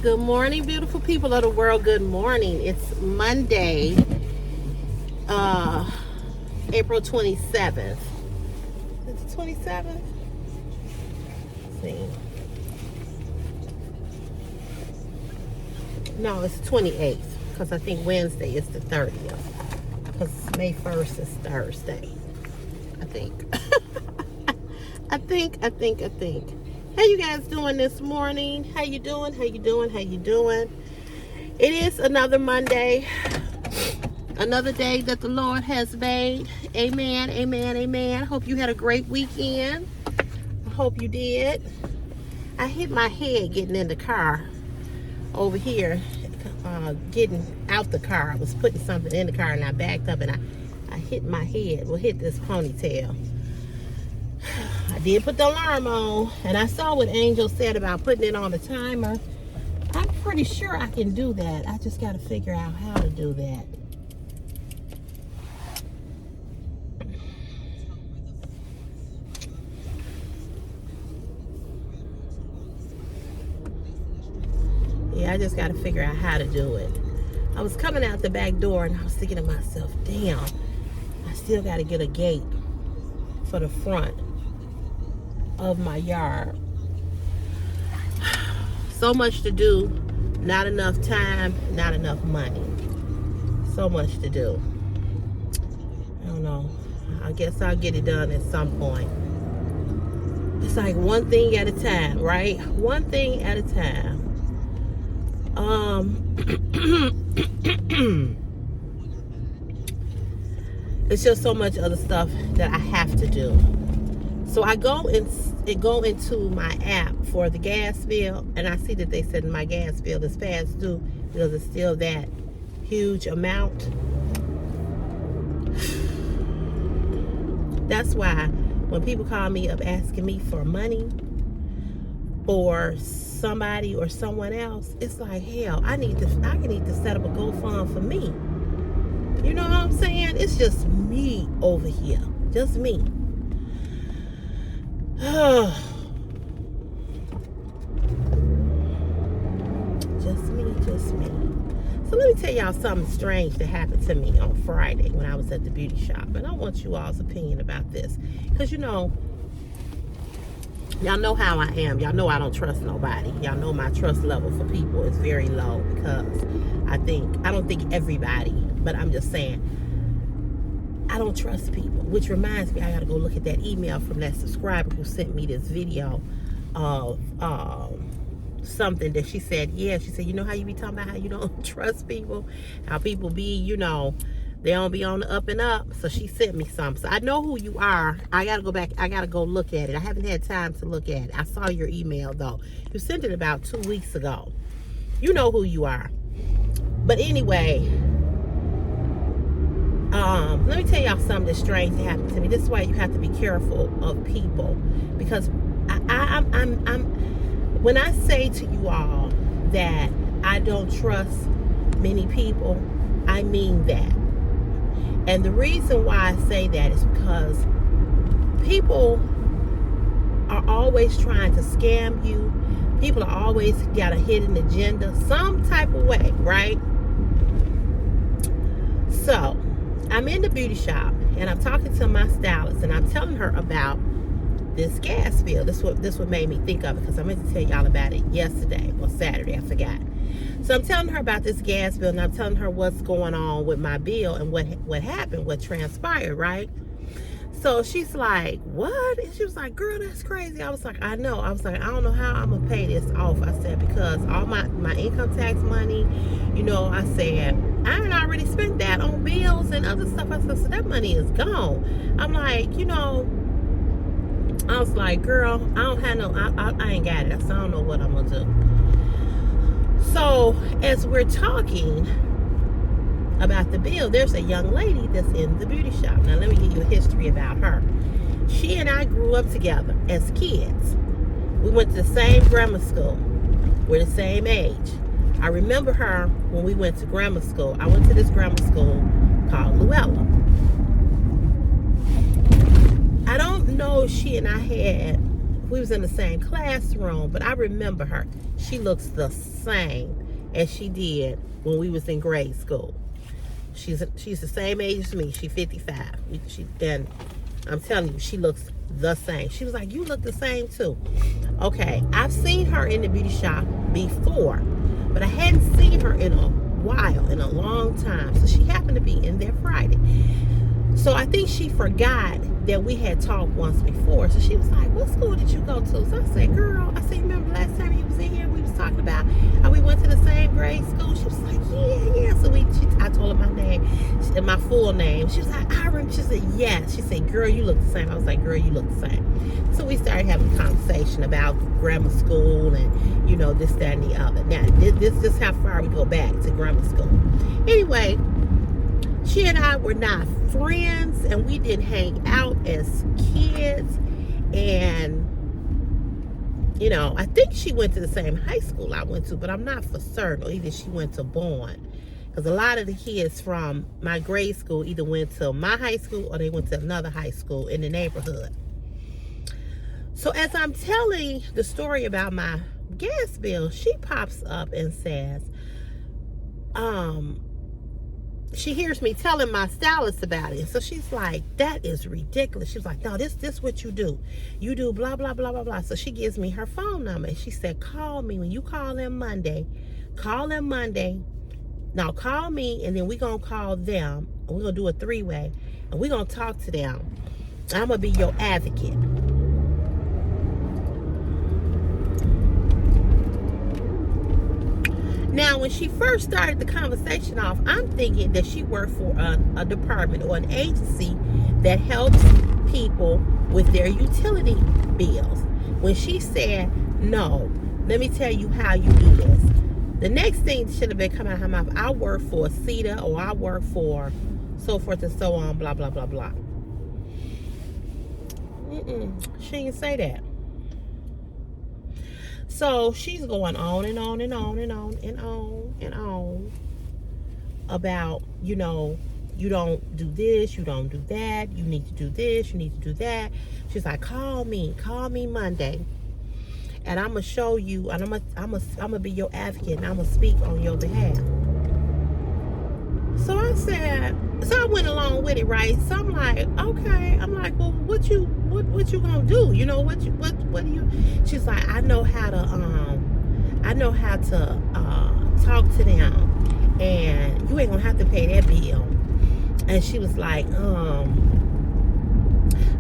Good morning, beautiful people of the world. Good morning. It's Monday, April 27th. Is it 27th? Let's see. No, it's 28th because I think Wednesday is the 30th because May 1st is Thursday. I think. I think. How you guys doing this morning? How you doing? It is another Monday. Another day that the Lord has made. Amen. Hope you had a great weekend. I hope you did. I hit my head getting in the car over here, getting out the car. I was putting something in the car and I backed up and I hit my head. Hit this ponytail. I did put the alarm on, and I saw what Angel said about putting it on the timer. I'm pretty sure I can do that. I just got to figure out how to do that. Yeah, I just got to figure out how to do it. I was coming out the back door, and I was thinking to myself, damn, I still got to get a gate for the front of my yard. So much to do, not enough time, not enough money. So much to do. I don't know. I guess I'll get it done at some point. It's like one thing at a time, right? One thing at a time. It's just so much other stuff that I have to do. So I go into my app for the gas bill, and I see that they said my gas bill is past due because it's still that huge amount. That's why when people call me up asking me for money or somebody or someone else, it's like, hell, I need to set up a GoFund for me. You know what I'm saying? It's just me over here. Just me. Just me. So let me tell y'all something strange that happened to me on Friday when I was at the beauty shop. And I want you all's opinion about this. Because, y'all know how I am. Y'all know I don't trust nobody. Y'all know my trust level for people is very low because I don't think everybody, but I'm just saying, I don't trust people, which reminds me, I gotta go look at that email from that subscriber who sent me this video of something that she said, you know how you be talking about how you don't trust people, how people be, they don't be on the up and up. So she sent me something. So I know who you are. I gotta go back, I gotta go look at it. I haven't had time to look at it. I saw your email though. You sent it about 2 weeks ago. You know who you are. But anyway, let me tell y'all something that's strange that happened to me. This is why you have to be careful of people, because I'm when I say to you all that I don't trust many people, I mean that. And the reason why I say that is because people are always trying to scam you. People are always got a hidden agenda, some type of way, right? So I'm in the beauty shop and I'm talking to my stylist and I'm telling her about this gas bill. This what made me think of it, because I meant to tell y'all about it yesterday or Saturday, I forgot. So I'm telling her about this gas bill and I'm telling her what's going on with my bill and what happened, what transpired, right? So she's like, what? And she was like, girl, that's crazy. I was like, I know. I was like, I don't know how I'm gonna pay this off. I said, because all my income tax money, I said, I had already spent that on bills and other stuff. I said, so that money is gone. I'm like, I was like, girl, I don't have no, I ain't got it. I said, I don't know what I'm gonna do. So as we're talking about the bill, there's a young lady that's in the beauty shop. Now let me give you a history about her. She and I grew up together as kids. We went to the same grammar school. We're the same age. I remember her when we went to grammar school. I went to this grammar school called Luella. I don't know if she and I had we was in the same classroom, but I remember her. She looks the same as she did when we was in grade school. She's the same age as me. She's 55. And I'm telling you, she looks the same. She was like, you look the same too. Okay, I've seen her in the beauty shop before, but I hadn't seen her in a while, in a long time. So she happened to be in there Friday. So I think she forgot that we had talked once before. So she was like, what school did you go to? So I said, girl, remember last time you was in here, we was talking about how we went to the same grade school? She was like, yeah. So I told her my name, my full name. She was like, I remember. She said, yes. She said, girl, you look the same. I was like, girl, you look the same. So we started having a conversation about grammar school and, you know, this, that, and the other. Now, this is how far we go back to grammar school. Anyway, she and I were not friends, and we didn't hang out as kids. And, you know, I think she went to the same high school I went to, but I'm not for certain. Or either she went to Bourne. Because a lot of the kids from my grade school either went to my high school or they went to another high school in the neighborhood. So as I'm telling the story about my gas bill, she pops up and says, she hears me telling my stylist about it. So she's like, that is ridiculous. She's like, no, this what you do. You do blah, blah, blah, blah, blah. So she gives me her phone number. And she said, call me. When you call them Monday, Now call me, and then we're going to call them. And we're going to do a 3-way. And we're going to talk to them. I'm going to be your advocate. Now, when she first started the conversation off, I'm thinking that she worked for a department or an agency that helps people with their utility bills. When she said, no, let me tell you how you do this. The next thing should have been coming out of her mouth, I work for CETA, or I work for so forth and so on, blah, blah, blah, blah. She didn't say that. So she's going on and on and on and on and on and on about, you know, you don't do this, you don't do that, you need to do this, you need to do that. She's like, call me Monday, and I'm gonna show you, and I'm gonna be your advocate, and I'm gonna speak on your behalf. So I went along with it, right? So I'm like, okay. I'm like, well, what you gonna do? You know, what do you? She's like, I know how to talk to them, and you ain't gonna have to pay that bill. And she was like, I'm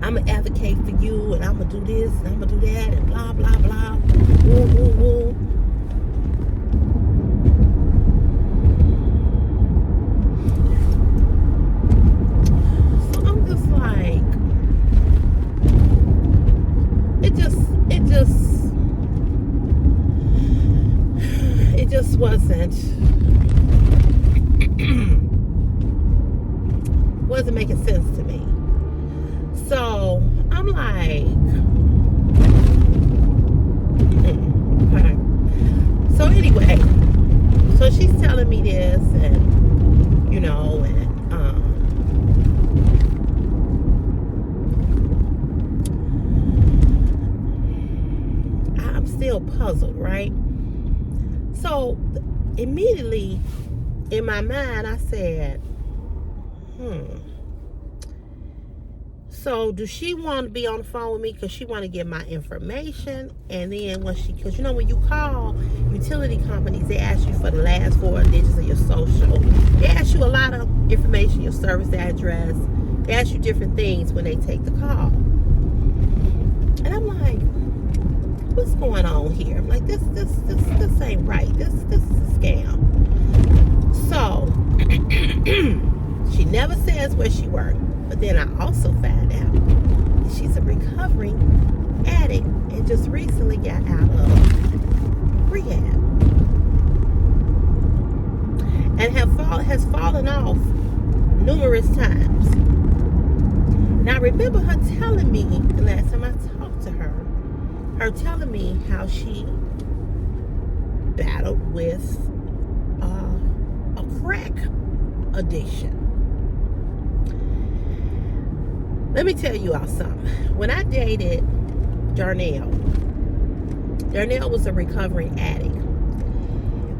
gonna advocate for you, and I'm gonna do this, and I'm gonna do that, and blah blah blah, woo woo woo. It just wasn't making sense to me. So I'm like, okay. So anyway, so she's telling me this, and you know, and I'm still puzzled, right? So immediately in my mind, I said, so do she want to be on the phone with me because she want to get my information? And then because you know, when you call utility companies, they ask you for the last 4 digits of your social. They ask you a lot of information, your service address. They ask you different things when they take the call. And I'm like, what's going on here? I'm like, this ain't right. This is a scam. So she never says where she worked, but then I also found out that she's a recovering addict and just recently got out of rehab and has fallen off numerous times. Now I remember her telling me the last time I talked to her telling me how she battled with a crack addiction. Let me tell you all something. When I dated Darnell. Darnell was a recovering addict.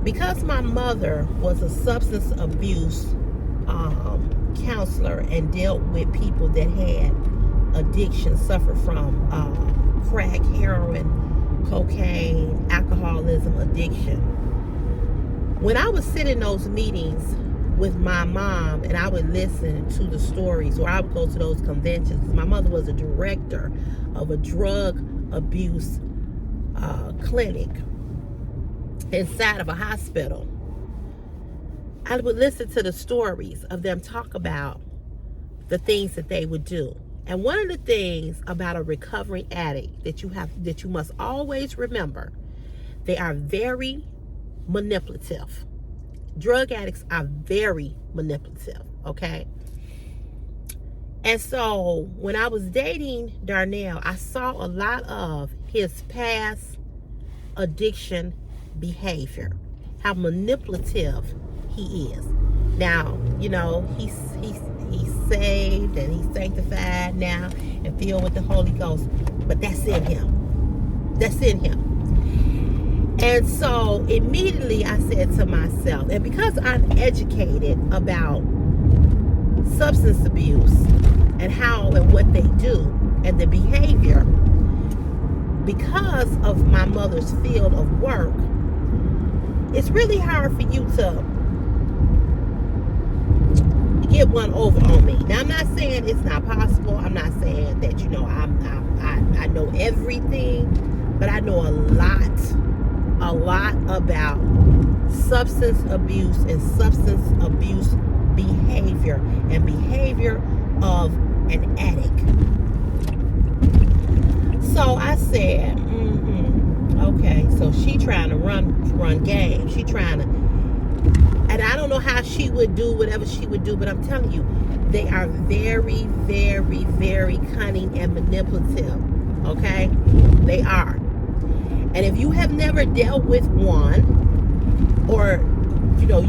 Because my mother was a substance abuse counselor and dealt with people that had addiction, suffered from crack, heroin, cocaine, alcoholism, addiction. When I would sit in those meetings with my mom and I would listen to the stories, or I would go to those conventions, my mother was a director of a drug abuse clinic inside of a hospital. I would listen to the stories of them talk about the things that they would do. And one of the things about a recovering addict that you must always remember, they are very manipulative. Drug addicts are very manipulative, okay? And so when I was dating Darnell, I saw a lot of his past addiction behavior, how manipulative he is. Now, you know, he's saved and he's sanctified now and filled with the Holy Ghost, but that's in him. That's in him. And so immediately I said to myself, and because I'm educated about substance abuse and how and what they do and the behavior, because of my mother's field of work, it's really hard for you to get one over on me. Now, I'm not saying it's not possible. I'm not saying that, you know, I know everything, but I know a lot about substance abuse and substance abuse behavior and behavior of an addict. So I said, okay, so she trying to run game. She trying to, and I don't know how she would do whatever she would do, but I'm telling you, they are very, very, very cunning and manipulative. Okay? They are. And if you have never dealt with one, or, you know,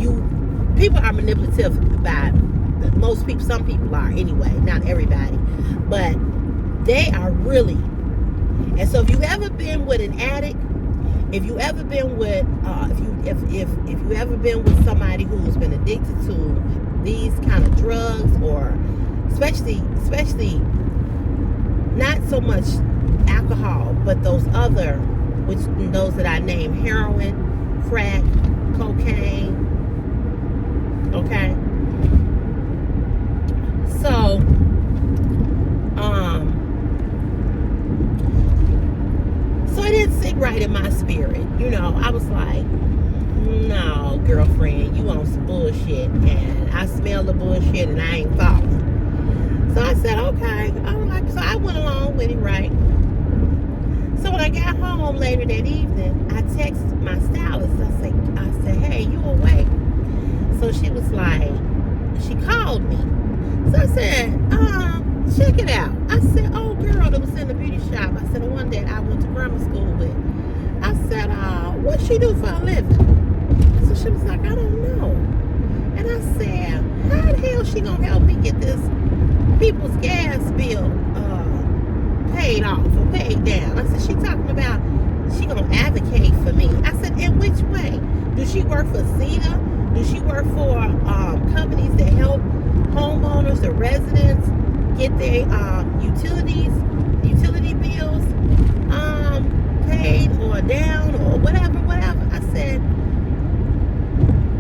people are manipulative by most people. Some people are anyway, not everybody, but they are really. And so if you've ever been with an addict, if you ever been with if you ever been with somebody who's been addicted to these kind of drugs, or especially not so much alcohol, but those that I named, heroin, crack, cocaine, okay? So it didn't sit right in my spirit. You know, I was like, no, girlfriend, you on some bullshit, and I smell the bullshit and I ain't falling. So I said, okay. So I went along with it, right? So when I got home later that evening, I texted my stylist. I said, hey, you awake? So she was like, she called me. So I said, check it out. I said, oh, girl that was in the beauty shop. I said, the one that I went to grammar school with. I said, what she do for a living? So she was like, I don't know. And I said, how the hell she gonna help me get this people's gas bill paid off or paid down? I said, she talking about she gonna advocate for me. I said, in which way? Do she work for CETA? Do she work for companies that help homeowners or residents get their utility bills paid or down or whatever? I said,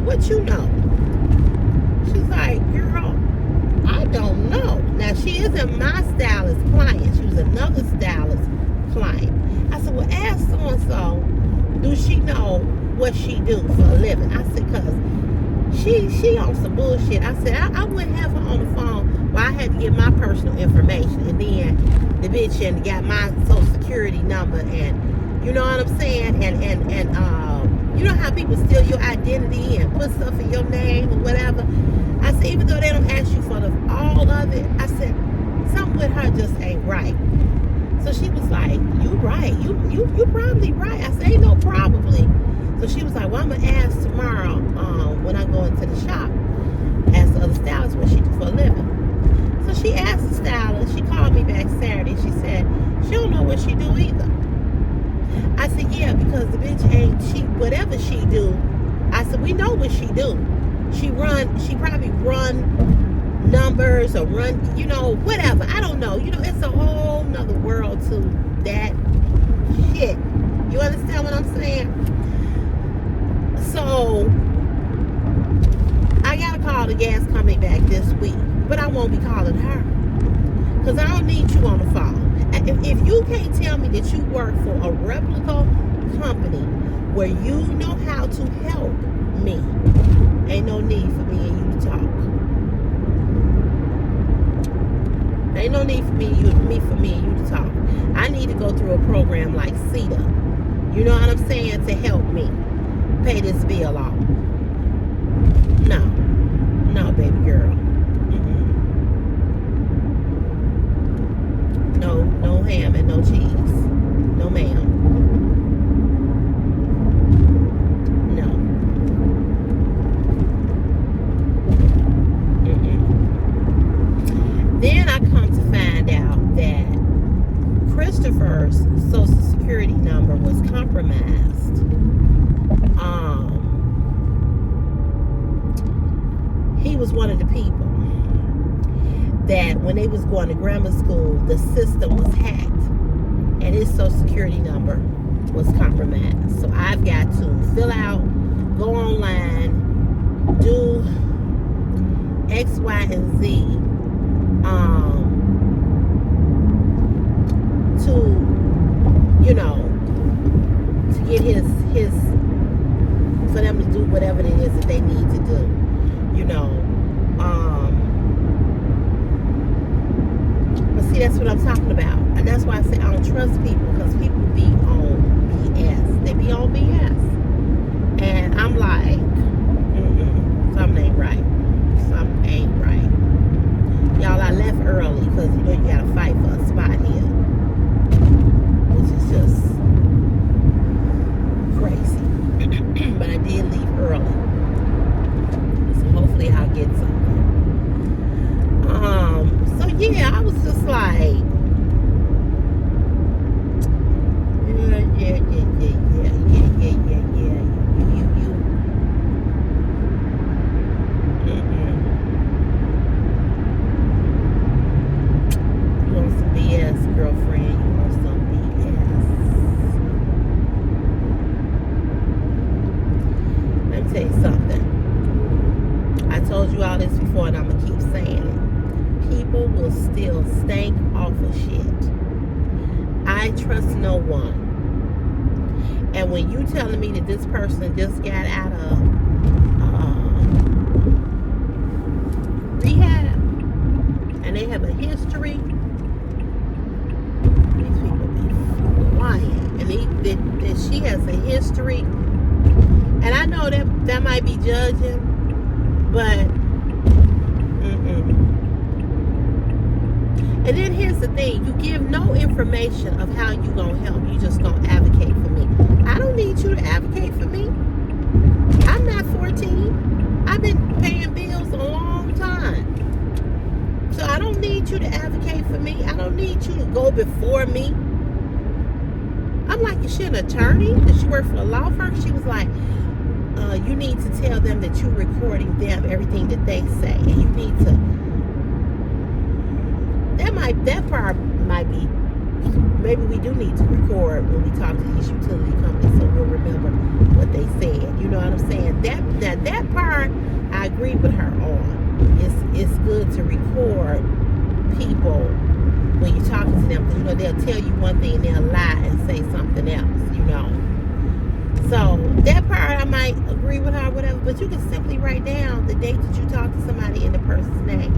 what you know? She's like, girl, I don't know. Now, she isn't my stylist client. She was another stylist client. I said, well, ask so-and-so, do she know what she do for a living? I said, because she on some bullshit. I said, I wouldn't have her on the phone. Well, I had to get my personal information, and then the bitch and got my social security number, and you know what I'm saying? And you know how people steal your identity and put stuff in your name or whatever? I said, even though they don't ask you for all of it, I said, something with her just ain't right. So she was like, you right. You probably right. I said, ain't no probably. So she was like, well, I'm going to ask tomorrow when I go into the shop, ask the other stylists what she do for a living. So she asked the stylist, she called me back Saturday. She said, she don't know what she do either. I said, yeah, because the bitch ain't, whatever she do, I said, we know what she do. She probably run numbers or run, whatever. I don't know. It's a whole nother world to that shit. You understand what I'm saying? So, I gotta call the gas company back this week, but I won't be calling her. Because I don't need you on the phone. If you can't tell me that you work for a reputable company where you know how to help me, ain't no need for me and you to talk. Ain't no need for me and you to talk. I need to go through a program like CETA. You know what I'm saying? To help me pay this bill off. No, baby girl. No ham and no cheese. No ma'am. No. Then I come to find out that Christopher's social security number was compromised. He was one of the people that when they was going to grammar school, the system was hacked and his social security number was compromised. So I've got to fill out, go online, do X, Y, and Z to get his for them to do whatever it is that they need to do. But see, that's what I'm talking about. And that's why I say I don't trust people, because people be on BS. They be on BS. And I'm like, something ain't right. Something ain't right. Y'all, I left early because, you gotta fight for a spot here. Which is just crazy. But I did leave early. So hopefully I'll get something. So yeah, I was just like, yeah. You want some BS, girlfriend? You want some BS? Let me tell you something. I told you all this before, and I'm gonna keep saying it. People will still stank off of shit. I trust no one. And when you telling me that this person just got out of rehab and they have a history, these people be lying. And that she has a history, and I know that might be judging, but And then here's the thing, you give no information of how you gonna help. You just gonna advocate for me. I don't need you to advocate for me. I'm not 14. I've been paying bills a long time. So I don't need you to advocate for me. I don't need you to go before me. I'm like, is she an attorney? Does she work for a law firm? She was like, you need to tell them that you're recording them, everything that they say. And you need to, that part might be, maybe we do need to record when we talk to these utility companies so we'll remember what they said. You know what I'm saying? That part I agree with her on. It's good to record people when you're talking to them, because they'll tell you one thing and they'll lie and say something else, So that part I might agree with her, whatever, but you can simply write down the date that you talk to somebody in the person's name.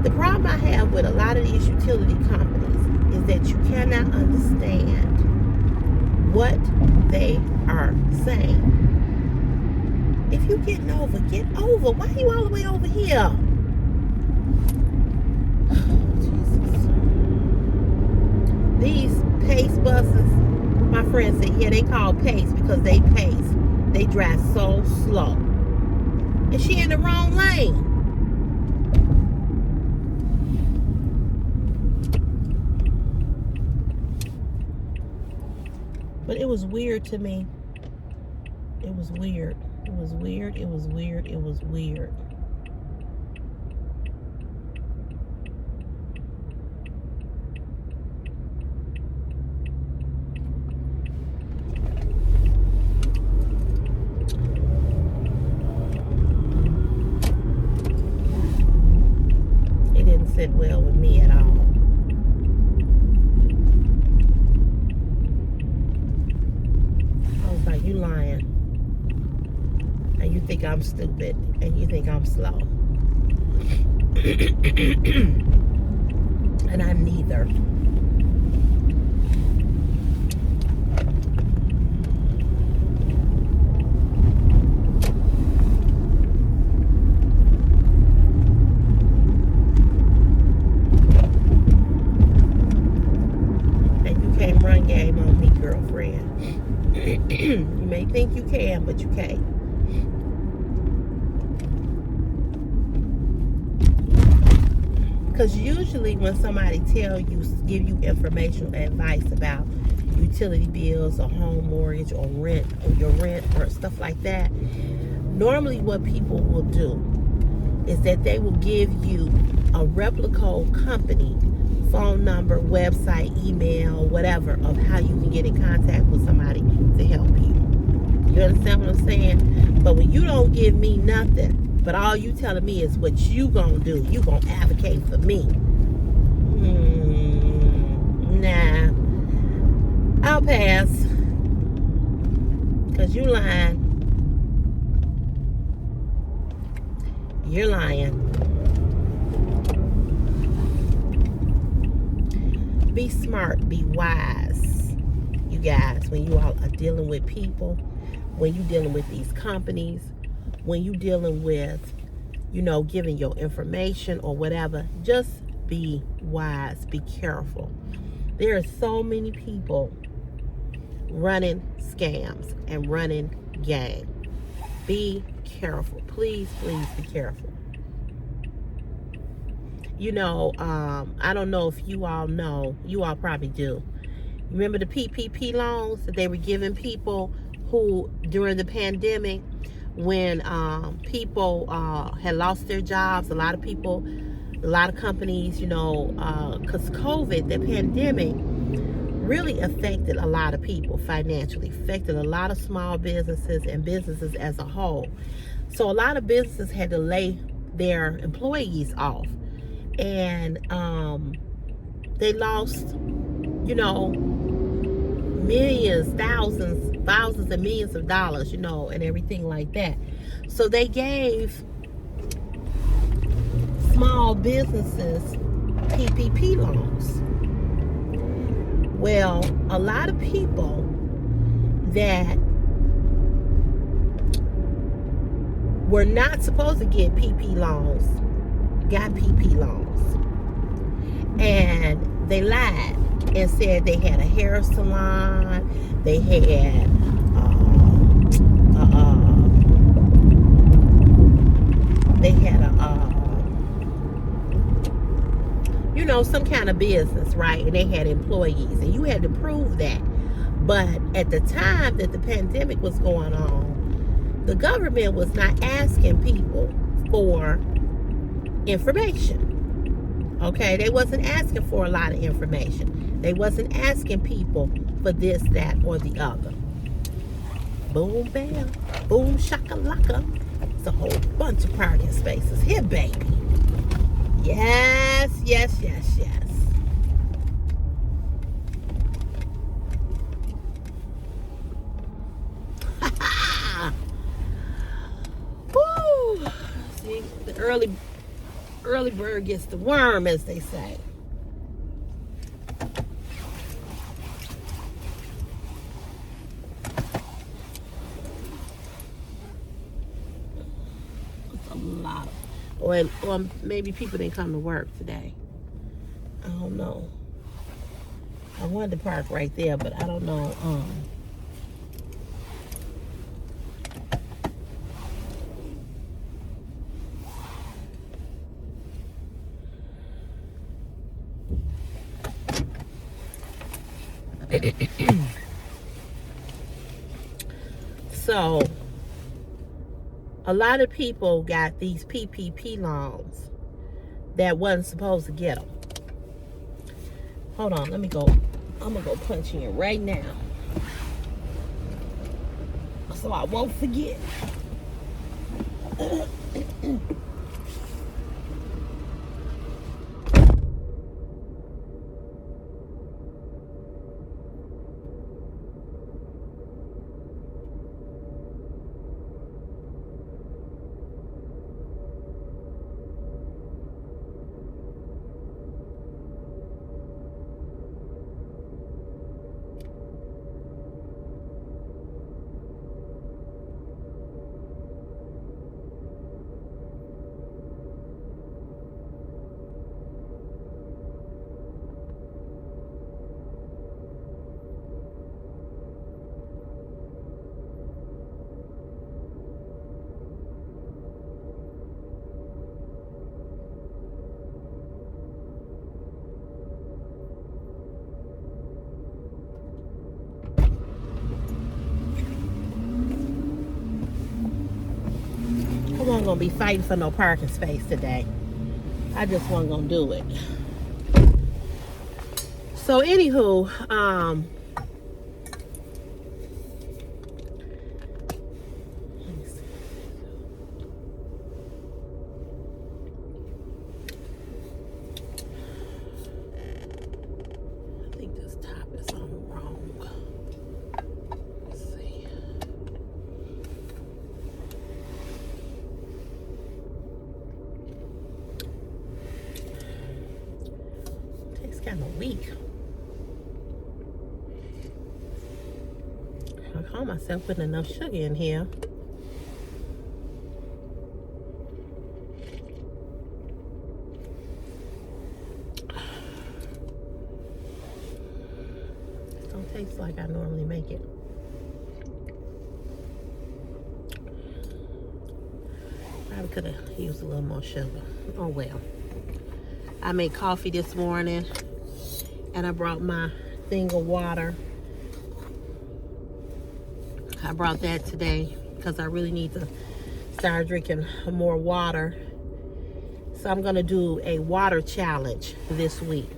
The problem I have with a lot of these utility companies is that you cannot understand what they are saying. If you're getting over, get over. Why are you all the way over here? These pace buses, my friend said, yeah, they call pace because they pace. They drive so slow. And she in the wrong lane. But it was weird to me. It was weird. It was weird. It was weird. It was weird. It didn't sit well with me at all. I was like, you lying. And you think I'm stupid. And you think I'm slow. And I'm neither. And you can't run game on me, girlfriend. You may think you can, but you can't. Because usually when somebody give you informational advice about utility bills or home mortgage or rent or your rent or stuff like that, normally what people will do is that they will give you a replica company phone number, website, email, whatever, of how you can get in contact with somebody to help you. You understand what I'm saying? But when you don't give me nothing, but all you telling me is what you gonna do, you gonna advocate for me. Nah, I'll pass. Cause you lying. You're lying. Be smart, be wise, you guys, when you all are dealing with people, when you're dealing with these companies, when you're dealing with, giving your information or whatever. Just be wise, be careful. There are so many people running scams and running game. Be careful. Please, please be careful. I don't know if you all know, you all probably do. Remember the PPP loans that they were giving people who, during the pandemic, when people had lost their jobs, a lot of companies, because COVID, the pandemic, really affected a lot of people financially, affected a lot of small businesses and businesses as a whole. So a lot of businesses had to lay their employees off. And they lost, millions, thousands and millions of dollars, and everything like that. So they gave small businesses PPP loans. Well, a lot of people that were not supposed to get PP loans got PP loans. And they lied and said they had a hair salon, they had some kind of business, right? And they had employees, and you had to prove that. But at the time that the pandemic was going on, the government was not asking people for information. Okay, they wasn't asking for a lot of information. They wasn't asking people for this, that, or the other. Boom, bam, boom, shakalaka. It's a whole bunch of parking spaces here, baby. Yes, yes, yes, yes. Woo! See, the early bird gets the worm, as they say. It's a lot. Or maybe people didn't come to work today. I don't know. I wanted to park right there, but I don't know. So a lot of people got these PPP loans that wasn't supposed to get them. Hold on, let me go. I'm gonna go punch in right now so I won't forget. I wasn't gonna be fighting for no parking space today. I just wasn't gonna do it. So anywho, let me see. I think this top is on wrong. Let's see. Tastes kind of weak. I call myself putting enough sugar in here. It don't taste like I normally make it. Probably could have used a little more sugar. Oh well. I made coffee this morning and I brought my thing of water. I brought that today because I really need to start drinking more water. So I'm gonna do a water challenge this week.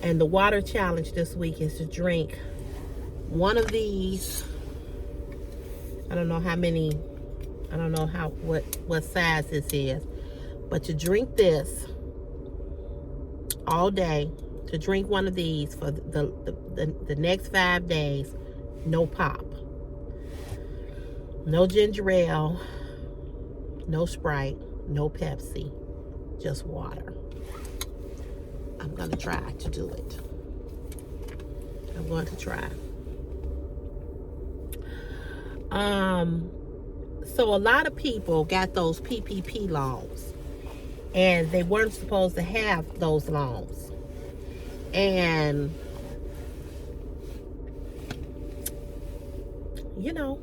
And the water challenge this week is to drink one of these. I don't know how many, I don't know what size this is, but to drink this all day, to drink one of these for the next 5 days, no pop. No ginger ale, no Sprite, no Pepsi, just water. I'm gonna try to do it. I'm going to try. So a lot of people got those PPP loans and they weren't supposed to have those loans. And you know,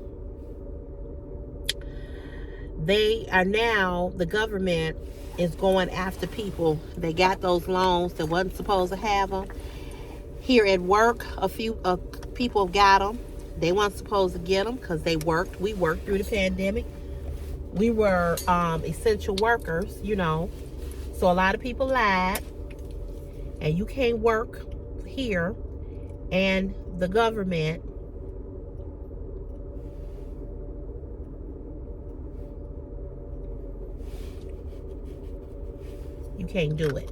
they are now, the government is going after people. They got those loans that wasn't supposed to have them. Here at work, a few people got them. They weren't supposed to get them because they worked. We worked through the pandemic. We were essential workers, you know. So a lot of people lied. And you can't work here. And the government you can't do it.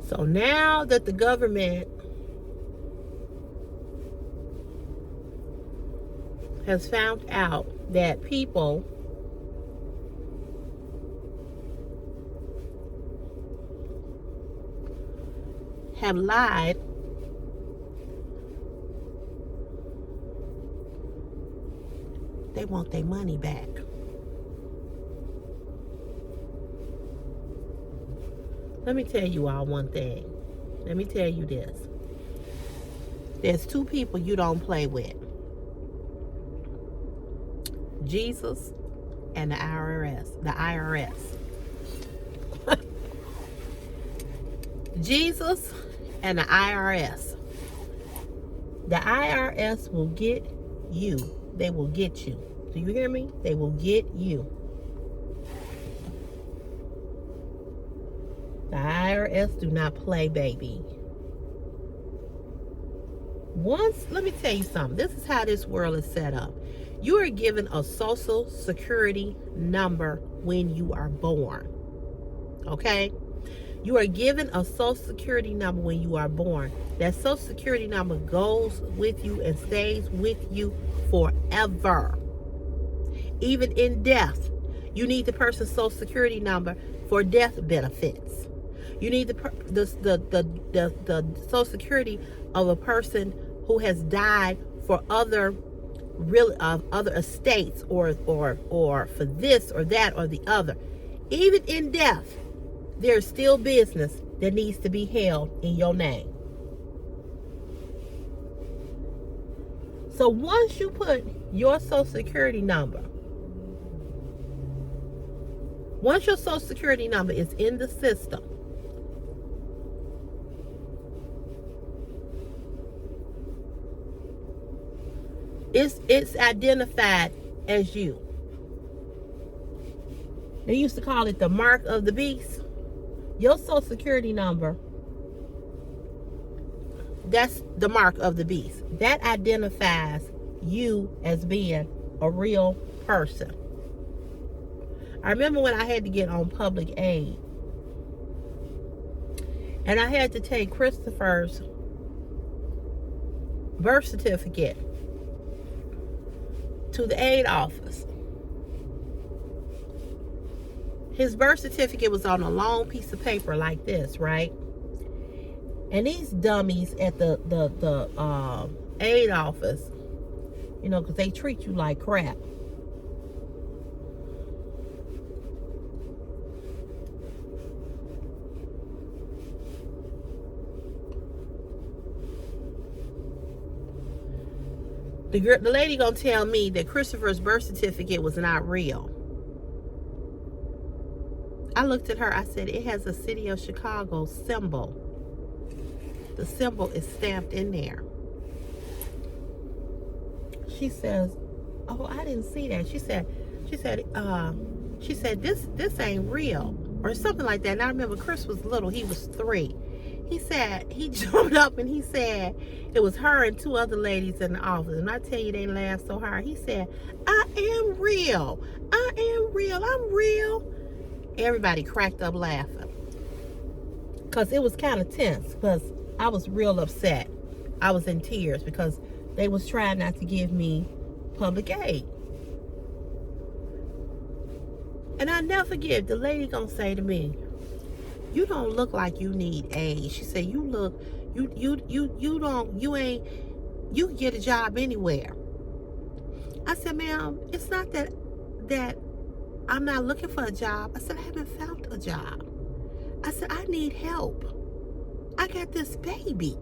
So now that the government has found out that people have lied, they want their money back. Let me tell you all one thing. Let me tell you this. There's two people you don't play with. Jesus and the IRS. The IRS. Jesus and the IRS. The IRS will get you. They will get you. Do you hear me? They will get you. The IRS do not play, baby. Let me tell you something. This is how this world is set up. You are given a social security number when you are born. Okay? You are given a social security number when you are born. That social security number goes with you and stays with you forever. Even in death, you need the person's social security number for death benefits. You need the social security of a person who has died for other estates or for this or that or the other. Even in death, there's still business that needs to be held in your name. So once you put your social security number, once your social security number is in the system, it's identified as you. They used to call it the mark of the beast. Your social security number, that's the mark of the beast. That identifies you as being a real person. I remember when I had to get on public aid, and I had to take Christopher's birth certificate to the aid office. His birth certificate was on a long piece of paper like this, right? And these dummies at the aid office, you know, because they treat you like crap. The lady gonna tell me that Christopher's birth certificate was not real. I looked at her, I said, it has a City of Chicago symbol. The symbol is stamped in there. She says, oh, I didn't see that. She said, this ain't real, or something like that. And I remember Chris was little, he was 3. He said, he jumped up and he said, it was her and 2 other ladies in the office. And I tell you, they laughed so hard. He said, I am real. I am real. I'm real. Everybody cracked up laughing. Because it was kind of tense. Because I was real upset. I was in tears because they was trying not to give me public aid. And I never forget, the lady gonna say to me, you don't look like you need aid. She said, you can get a job anywhere. I said, ma'am, it's not that I'm not looking for a job. I said, I haven't found a job. I said, I need help. I got this baby.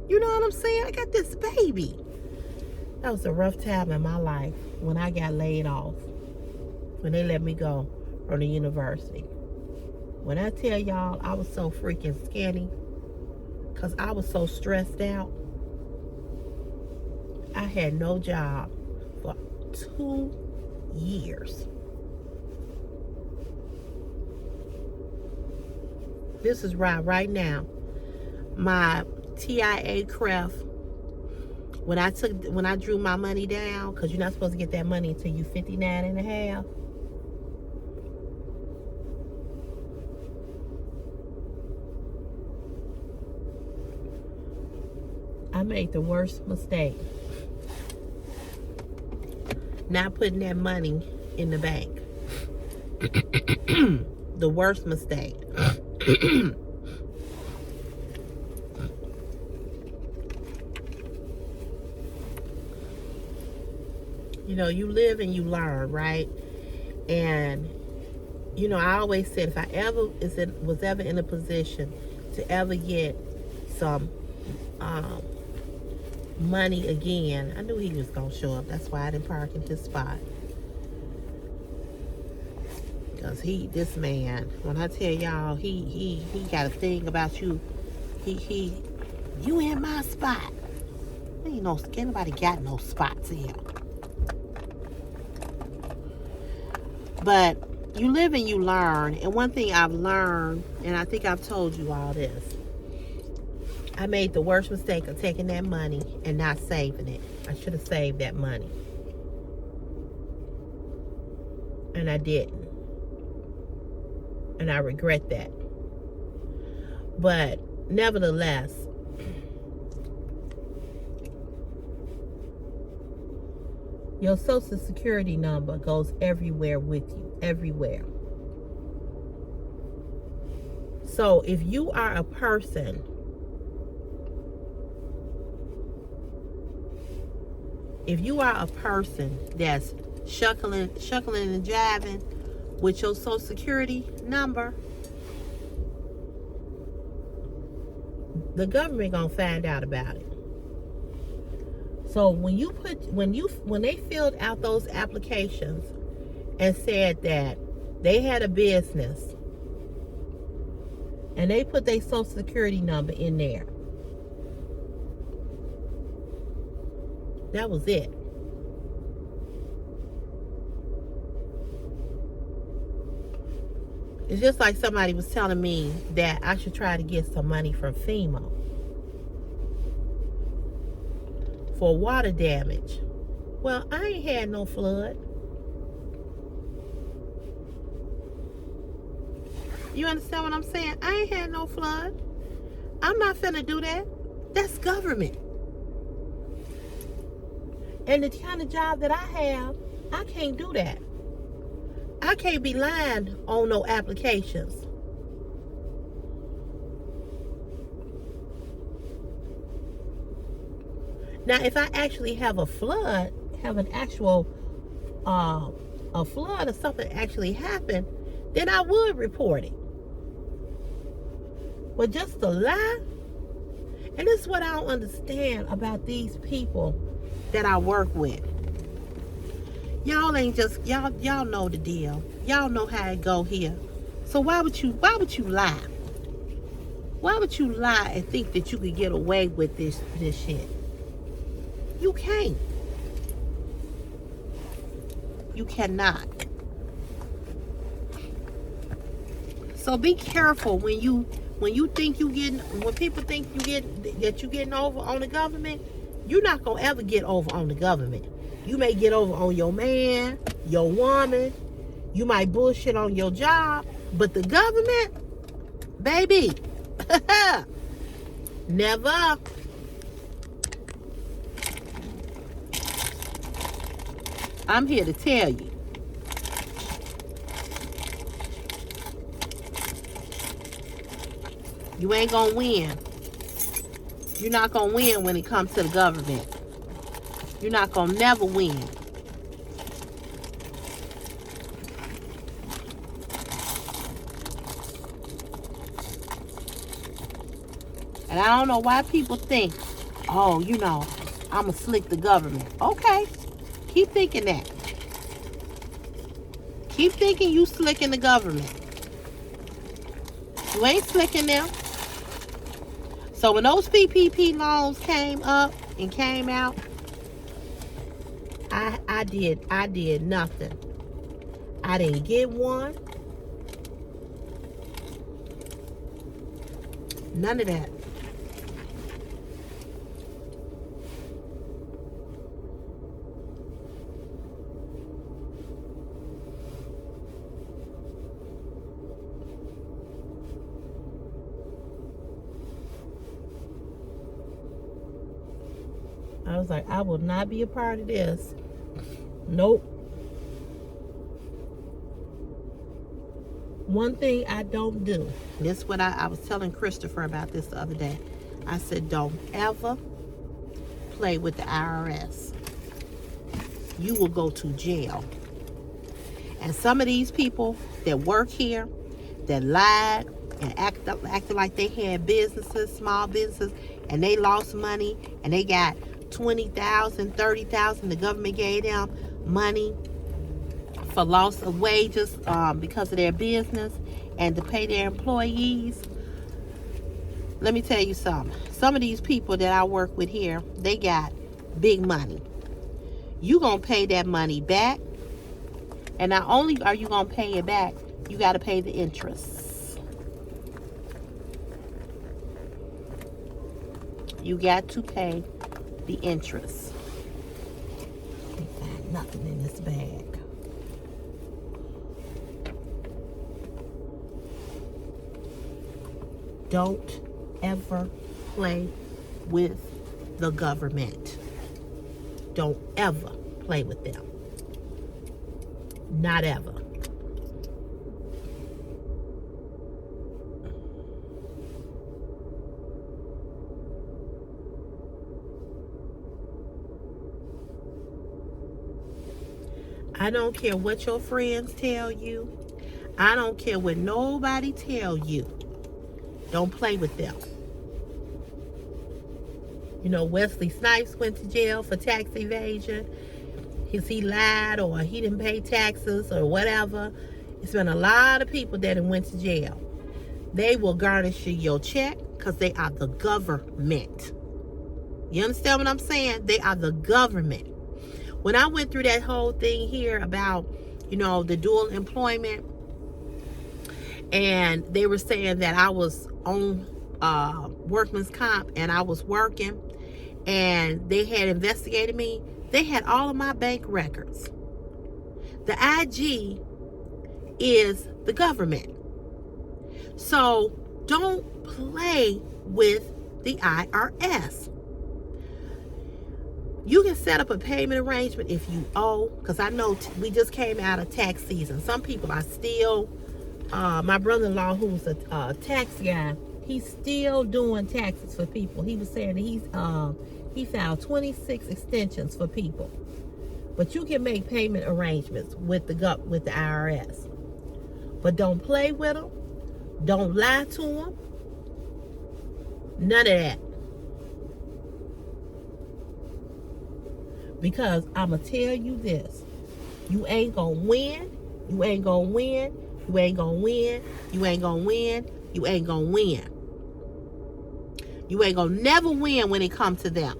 You know what I'm saying? I got this baby. That was a rough time in my life when I got laid off. When they let me go from the university. When I tell y'all I was so freaking skinny because I was so stressed out, I had no job for 2 years. This is right now. My TIA craft, when I drew my money down, because you're not supposed to get that money until you 59 and a half. I made the worst mistake. Not putting that money in the bank. The worst mistake. You know, you live and you learn, right? And, you know, I always said if I ever was ever in a position to ever get some money again, I knew he was going to show up. That's why I didn't park in his spot. Cause this man, when I tell y'all, he got a thing about you. You in my spot. Ain't nobody got no spots here. But you live and you learn. And one thing I've learned, and I think I've told you all this, I made the worst mistake of taking that money and not saving it. I should have saved that money. And I didn't. And I regret that. But nevertheless, your social security number goes everywhere with you. Everywhere. So if you are a person that's shuckling and jiving with your social security number, the government gonna find out about it. So when they filled out those applications and said that they had a business and they put their social security number in there, that was it. It's just like somebody was telling me that I should try to get some money from FEMA for water damage. Well, I ain't had no flood. You understand what I'm saying? I ain't had no flood. I'm not finna do that. That's government. And the kind of job that I have, I can't do that. I can't be lying on no applications. Now, if I actually have a flood, have an actual a flood or something actually happened, then I would report it. But just to lie, and this is what I don't understand about these people that I work with. Y'all ain't just y'all know the deal. Y'all know how it go here. So why would you lie? Why would you lie and think that you could get away with this shit? You can't. You cannot. So be careful when people think you getting over on the government. You're not gonna ever get over on the government. You may get over on your man, your woman. You might bullshit on your job, but the government, baby, never. I'm here to tell you. You ain't gonna win. You're not gonna win when it comes to the government. You're not gonna never win. And I don't know why people think, oh, I'ma slick the government. Okay. Keep thinking that. Keep thinking you slicking the government. You ain't slicking them. So when those PPP loans came up and came out, I did nothing. I didn't get one. None of that. I was like, I will not be a part of this. Nope. One thing I don't do. This is what I was telling Christopher about this the other day. I said, don't ever play with the IRS. You will go to jail. And some of these people that work here, that lied and acted like they had businesses, small businesses, and they lost money, and they got $20,000, $30,000. The government gave them money for loss of wages because of their business and to pay their employees. Let me tell you something. Some of these people that I work with here, they got big money. You gonna pay that money back, and not only are you gonna pay it back, you got to pay the interest. You got to pay the interest. I can't find nothing in this bag. Don't ever play with the government. Don't ever play with them. Not ever. I don't care what your friends tell you. I don't care what nobody tell you. Don't play with them. You know, Wesley Snipes went to jail for tax evasion. He lied or he didn't pay taxes or whatever. It's been a lot of people that went to jail. They will garnish your check because they are the government. You understand what I'm saying? They are the government. When I went through that whole thing here about, you know, the dual employment, and they were saying that I was on workman's comp and I was working, and they had investigated me. They had all of my bank records. The IG is the government. So don't play with the IRS. You can set up a payment arrangement if you owe, because I know we just came out of tax season. Some people are still, my brother-in-law, who's a tax guy, he's still doing taxes for people. He was saying that he filed 26 extensions for people. But you can make payment arrangements with the IRS. But don't play with them. Don't lie to them. None of that. Because I'm going to tell you this. You ain't going to win. You ain't going to win. You ain't going to win. You ain't going to win. You ain't going to win. You ain't going to never win when it comes to them.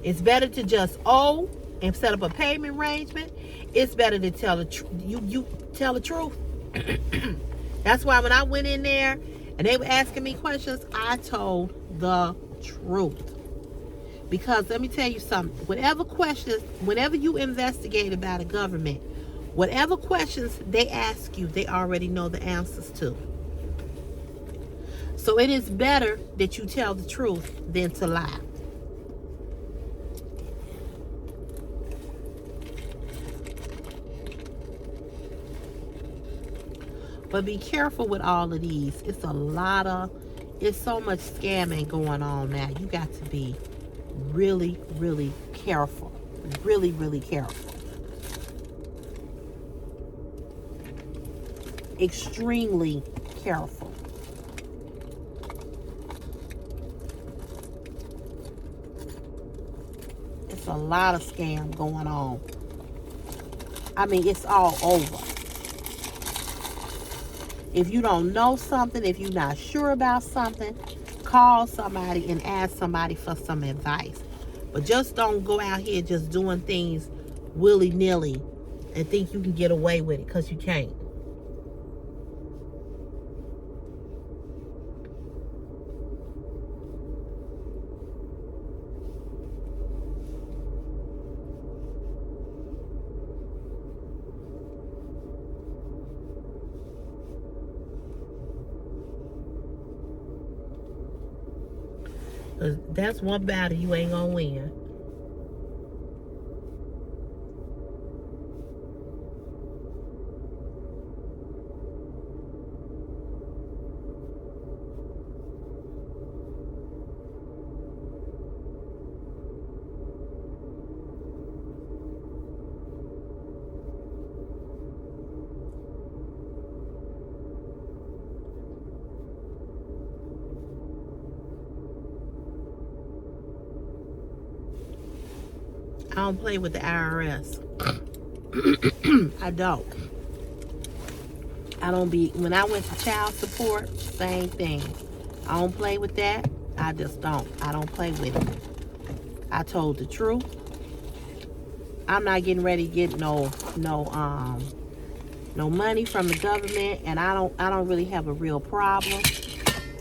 It's better to just owe and set up a payment arrangement. It's better to tell the truth. You tell the truth. That's why when I went in there and they were asking me questions, I told the truth. Because let me tell you something, whatever questions, whenever you investigate about a government, whatever questions they ask you, they already know the answers to. So it is better that you tell the truth than to lie. But be careful with all of these. It's so much scamming going on now. You got to be really, really careful. Really, really careful. Extremely careful. It's a lot of scam going on. I mean, it's all over. If you don't know something, if you're not sure about something, call somebody and ask somebody for some advice. But just don't go out here just doing things willy-nilly and think you can get away with it, because you can't. That's one battle you ain't gonna win. I don't play with the IRS. I don't. I don't be, when I went to child support, same thing. I don't play with that. I just don't. I don't play with it. I told the truth. I'm not getting ready to get no money from the government, and I don't really have a real problem,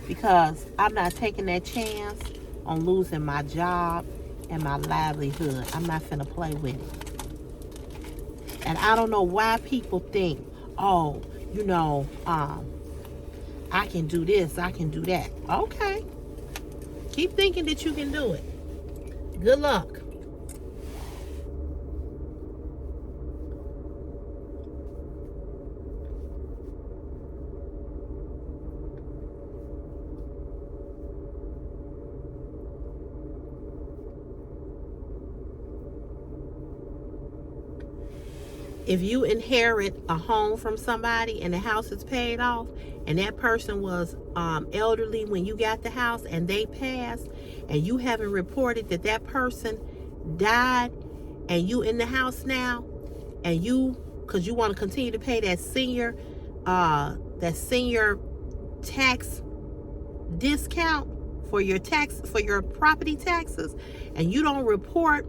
because I'm not taking that chance on losing my job and my livelihood. I'm not finna play with it. And I don't know why people think, oh, I can do this, I can do that. Okay. Keep thinking that you can do it. Good luck. If you inherit a home from somebody and the house is paid off, and that person was elderly when you got the house and they passed, and you haven't reported that that person died, and you in the house now, and because you want to continue to pay that senior tax discount for your property taxes, and you don't report.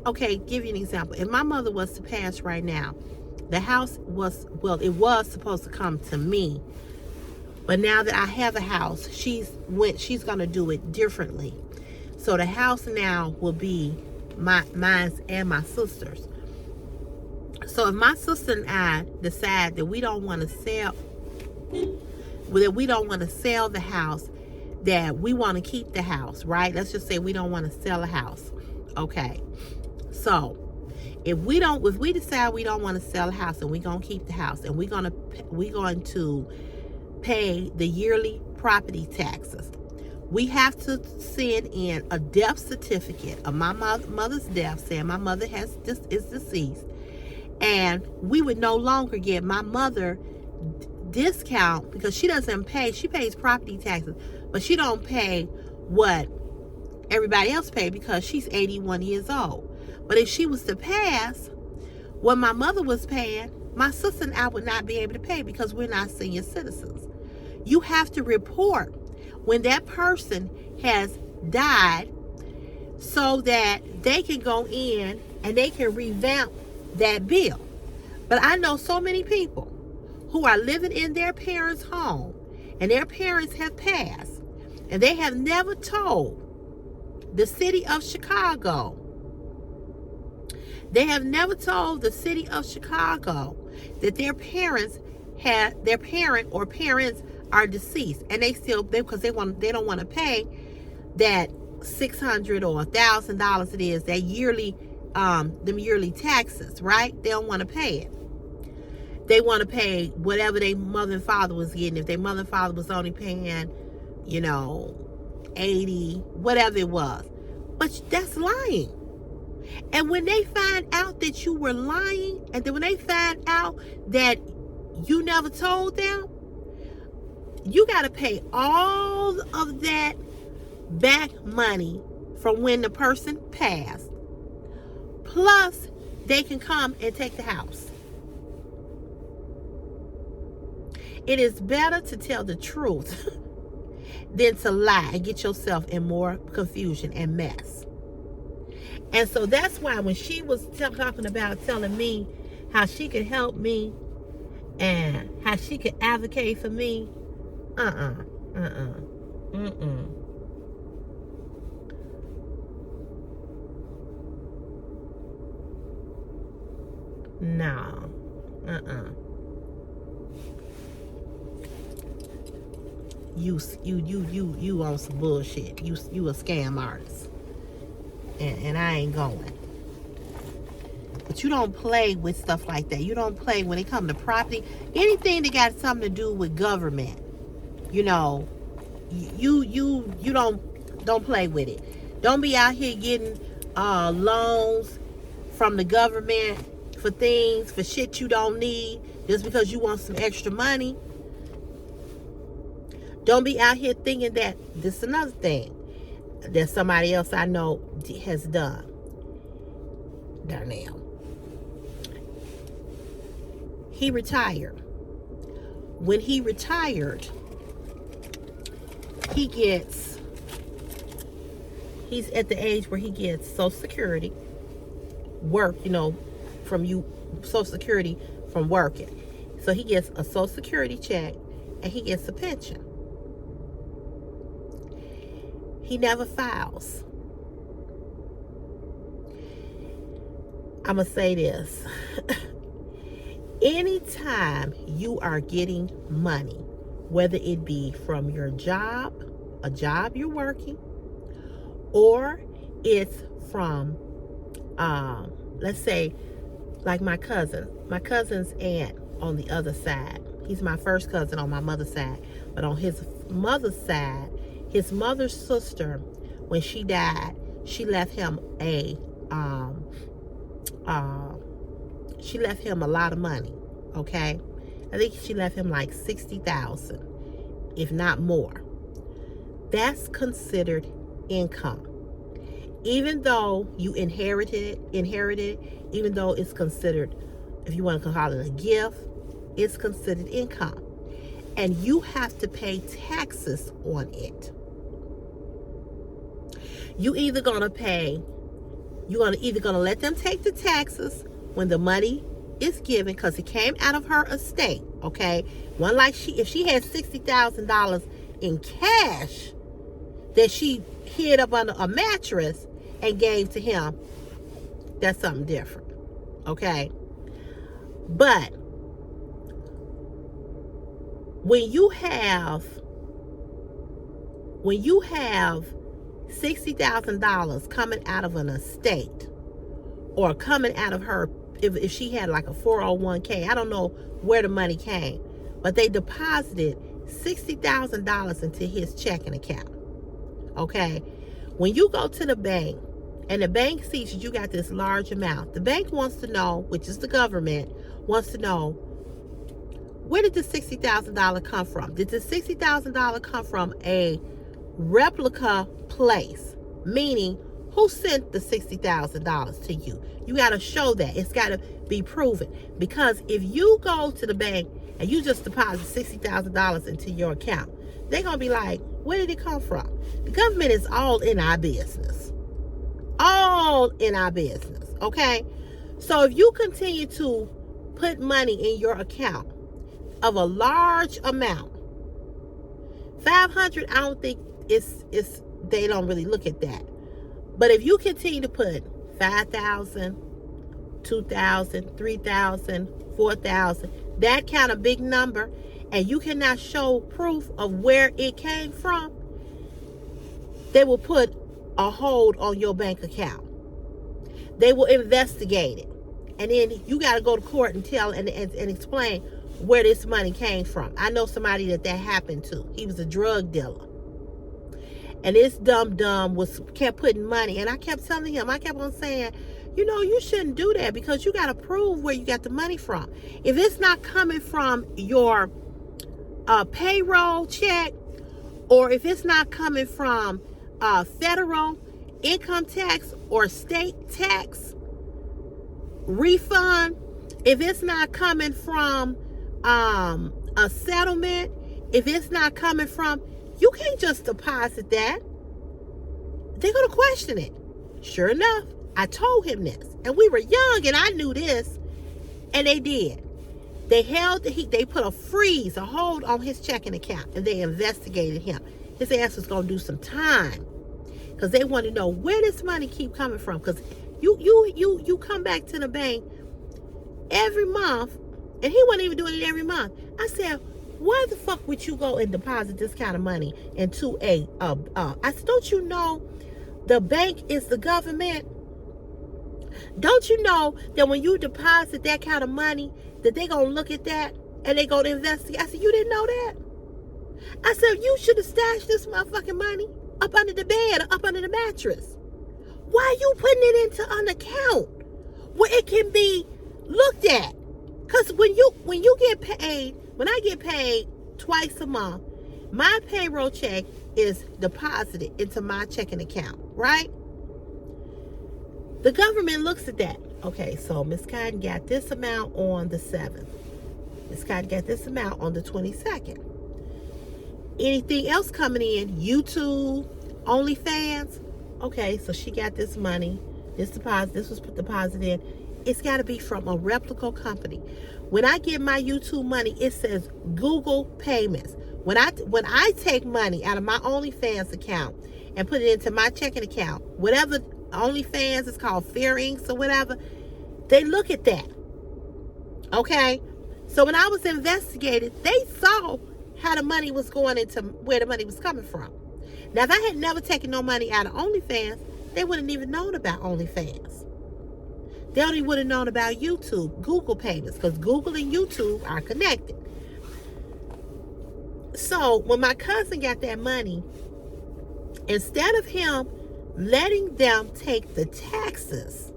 Okay, give you an example. If my mother was to pass right now, the house it was supposed to come to me. But now that I have a house, she's gonna do it differently. So the house now will be mine and my sister's. So if my sister and I decide that we don't want to sell the house, that we want to keep the house, right? Let's just say we don't want to sell a house. Okay. So if we decide we don't want to sell a house, and we're going to keep the house, and we're going to pay the yearly property taxes, we have to send in a death certificate of my mother's death, saying my mother is deceased, and we would no longer get my mother discount, because she pays property taxes, but she don't pay what everybody else pay, because she's 81 years old. But if she was to pass, what my mother was paying, my sister and I would not be able to pay, because we're not senior citizens. You have to report when that person has died, so that they can go in and they can revamp that bill. But I know so many people who are living in their parents' home, and their parents have passed, and they have never told the city of Chicago. They have never told the city of Chicago that their parent or parents are deceased, and because they don't want to pay that $600 or $1,000 it is, that yearly them yearly taxes, right? They don't want to pay it. They want to pay whatever their mother and father was getting. If their mother and father was only paying, 80, whatever it was. But that's lying. And when they find out that you were lying, and then when they find out that you never told them, you got to pay all of that back money from when the person passed. Plus, they can come and take the house. It is better to tell the truth than to lie and get yourself in more confusion and mess. And so that's why when she was talking about telling me how she could help me and how she could advocate for me, no, You on some bullshit. You a scam artist. And I ain't going. But you don't play with stuff like that. You don't play when it comes to property. Anything that got something to do with government. You don't play with it. Don't be out here getting loans from the government for shit you don't need just because you want some extra money. Don't be out here thinking that this is another thing that somebody else I know has done. Darnell. he retired. When he retired, he's at the age where he gets Social Security, work, from Social Security from working. So he gets a Social Security check and he gets a pension. He never files. I'm going to say this. Anytime you are getting money, whether it be from your job, a job you're working, or it's from, let's say, like my cousin's aunt on the other side. He's my first cousin on my mother's side. But on his mother's side, his mother's sister, when she died, she left him a lot of money, okay? I think she left him like $60,000, if not more. That's considered income. Even though you inherited it, even though it's considered, if you want to call it a gift, it's considered income. And you have to pay taxes on it. You're either gonna let them take the taxes when the money is given, because it came out of her estate, okay? One, like if she had $60,000 in cash that she hid up under a mattress and gave to him, that's something different, okay? But when you have $60,000 coming out of an estate, or coming out of her, if she had like a 401k, I don't know where the money came, but they deposited $60,000 into his checking account, okay? When you go to the bank and the bank sees that you got this large amount, the bank wants to know, which is the government, wants to know, where did the $60,000 come from? Did the $60,000 come from a replica place? Meaning, who sent the $60,000 to you? You got to show that. It's got to be proven. Because if you go to the bank and you just deposit $60,000 into your account, they're going to be like, where did it come from? The government is all in our business. All in our business, okay? So if you continue to put money in your account of a large amount, 500, I don't think it's they don't really look at that. But if you continue to put 5,000, 2,000, 3,000, 4,000, that kind of big number, and you cannot show proof of where it came from, they will put a hold on your bank account. They will investigate it. And then you got to go to court and tell and explain where this money came from. I know somebody that happened to. He was a drug dealer. And this dumb kept putting money. And I kept telling him, I kept on saying, you shouldn't do that, because you got to prove where you got the money from. If it's not coming from your payroll check, or if it's not coming from federal income tax or state tax refund, if it's not coming from a settlement, if it's not coming from, you can't just deposit that. They're going to question it. Sure enough, I told him this. And we were young and I knew this. And they did. They put a hold on his checking account, and they investigated him. His ass was going to do some time, because they want to know where this money keep coming from. Because you come back to the bank every month, and he wasn't even doing it every month. I said, why the fuck would you go and deposit this kind of money into I said, don't you know the bank is the government? Don't you know that when you deposit that kind of money, that they gonna look at that and they gonna investigate? I said, you didn't know that? I said, you should have stashed this motherfucking money up under the bed or up under the mattress. Why are you putting it into an account where it can be looked at? Because when you get paid, when I get paid twice a month, my payroll check is deposited into my checking account, right? The government looks at that. Okay, so Miss Cotton got this amount on the 7th. Miss Cotton got this amount on the 22nd. Anything else coming in? YouTube, OnlyFans. Okay, so she got this money, this deposit, this was put deposit in. It's got to be from a reputable company. When I get my YouTube money, it says Google Payments. When I take money out of my OnlyFans account and put it into my checking account, whatever OnlyFans is called, Fair Inks or whatever, they look at that. Okay? So when I was investigated, they saw how the money was going into, where the money was coming from. Now, if I had never taken no money out of OnlyFans, they wouldn't even known about OnlyFans. They only would have known about YouTube, Google Payments, because Google and YouTube are connected. So when my cousin got that money, instead of him letting them take the taxes,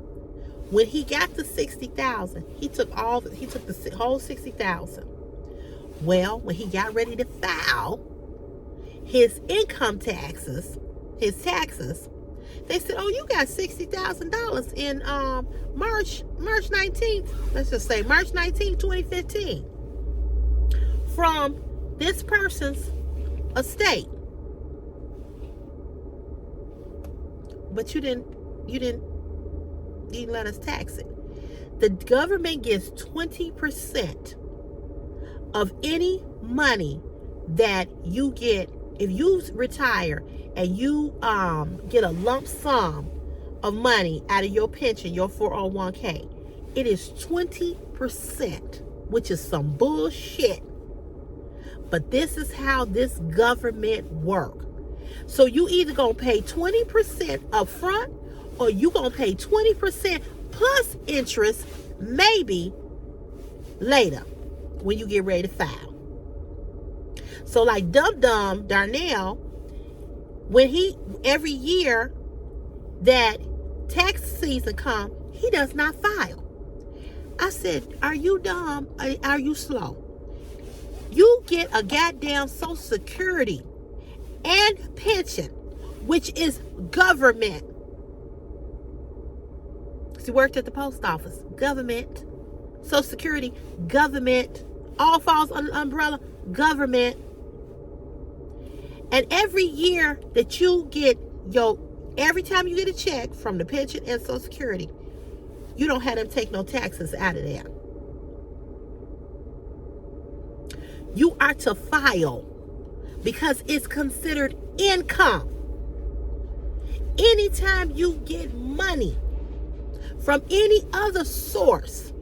when he got the $60,000, he took the whole $60,000. Well, when he got ready to file his income taxes, they said, "Oh, you got $60,000 in March 19th. Let's just say March 19th, 2015, from this person's estate, but you didn't let us tax it." The government gets 20% of any money that you get if you retire and you get a lump sum of money out of your pension, your 401k. It is 20%, which is some bullshit. But this is how this government works. So you either gonna pay 20% up front, or you gonna pay 20% plus interest maybe later when you get ready to file. So like Dum Darnell, when every year that tax season come, he does not file. I said, "Are you dumb? Are you slow? You get a goddamn Social Security and pension, which is government." He worked at the post office, government. Social Security, government. All falls under the umbrella, government. And every year that you get every time you get a check from the pension and Social Security, you don't have them take no taxes out of there. You are to file because it's considered income. Anytime you get money from any other source,